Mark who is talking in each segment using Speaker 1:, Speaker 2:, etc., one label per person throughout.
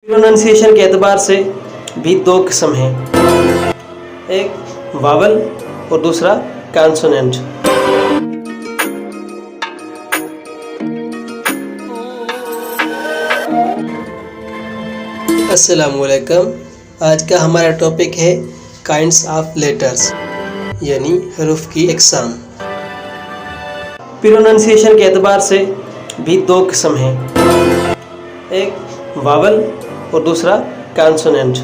Speaker 1: Pronunciation के एतबार से भी दो किस्म हैं, एक वावल और दूसरा कॉन्सोनेंट। अस्सलामुअलैकुम। आज का हमारा टॉपिक है काइंड्स ऑफ लेटर्स यानी हरूफ की अक़साम। प्रोनाउंसिएशन के एतबार से भी दो किस्म हैं, एक वावल और दूसरा कॉन्सोनेंट।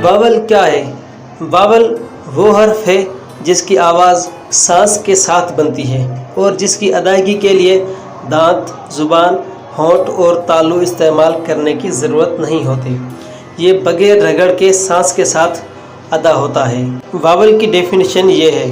Speaker 1: वावल क्या है? वावल वो हर्फ है जिसकी आवाज़ सांस के साथ बनती है और जिसकी अदायगी के लिए दांत, जुबान, होंठ और तालू इस्तेमाल करने की ज़रूरत नहीं होती। ये बगैर रगड़ के सांस के साथ अदा होता है। वावल की डेफिनेशन ये है,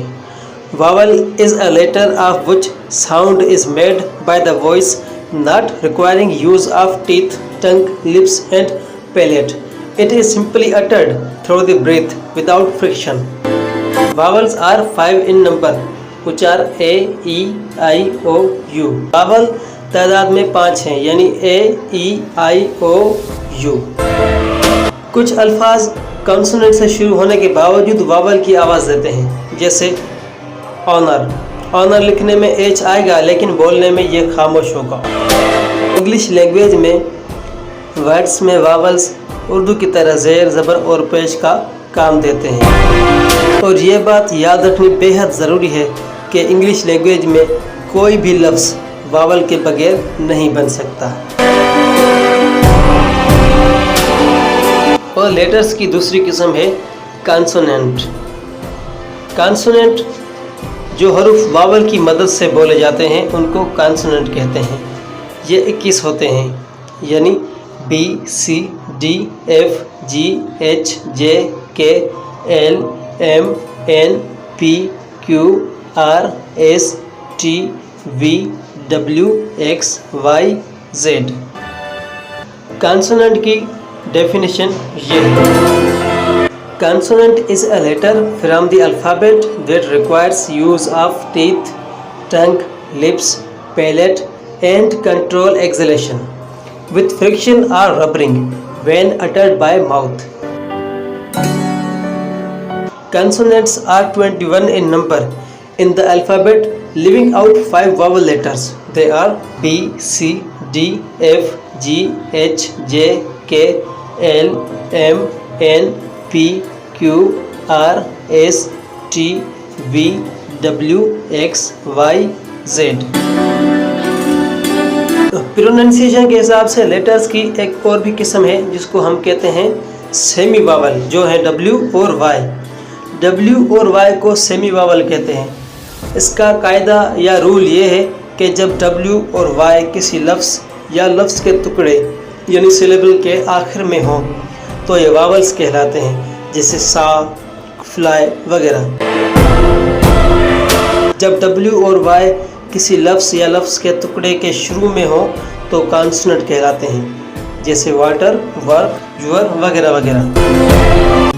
Speaker 1: vowel is a letter of which sound is made by the voice not requiring use of teeth, tongue, lips and palate. It is simply uttered through the breath without friction. Vowels are 5 in number, which are A, E, I, O, U. Vowel तादाद में 5 हैं, यानी A, E, I, O, U. कुछ अल्फाज consonant से शुरू होने के बावजूद वावल की आवाज़ देते हैं, जैसे ऑनर। ऑनर लिखने में H आएगा लेकिन बोलने में ये खामोश होगा। इंग्लिश लैंग्वेज में वर्ड्स में वावल्स उर्दू की तरह ज़ेर, ज़बर और पेश का काम देते हैं। और ये बात याद रखनी बेहद ज़रूरी है कि इंग्लिश लैंग्वेज में कोई भी लफ्ज़ वावल के बगैर नहीं बन सकता। और लेटर्स की दूसरी किस्म है कॉन्सोनेंट। कॉन्सोनेंट जो हरूफ वावल की मदद से बोले जाते हैं उनको कॉन्सोनेंट कहते हैं। ये 21 होते हैं, यानी B, C, D, F, G, H, J, K, L, M, N, P, Q, R, S, T, V, W, X, Y, Z। Consonant की डेफिनेशन ये है, consonant is a letter from the alphabet that requires use of teeth, tongue, lips, palate and control exhalation with friction or rubbering when uttered by mouth. Consonants are 21 in number in the alphabet, leaving out 5 vowel letters. They are B, C, D, F, G, H, J, K, L, M, N, P, Q, R, S, T, V, W, X, Y, Z। Pronunciation के हिसाब से letters की एक और भी किस्म है जिसको हम कहते हैं सेमी वावल, जो है W और Y। W और Y को सेमी वावल कहते हैं। इसका कायदा या रूल ये है कि जब W और Y किसी लफ्ज़ या लफ्ज़ के टुकड़े यानी सिलेबल के आखिर में हों तो ये वावल्स कहलाते हैं, जैसे सा, फ्लाई वगैरह। जब W और Y किसी लफ्ज़ या लफ्ज़ के टुकड़े के शुरू में हो तो कॉन्सोनेंट कहलाते हैं, जैसे वाटर, वर्क, यूर वगैरह वगैरह।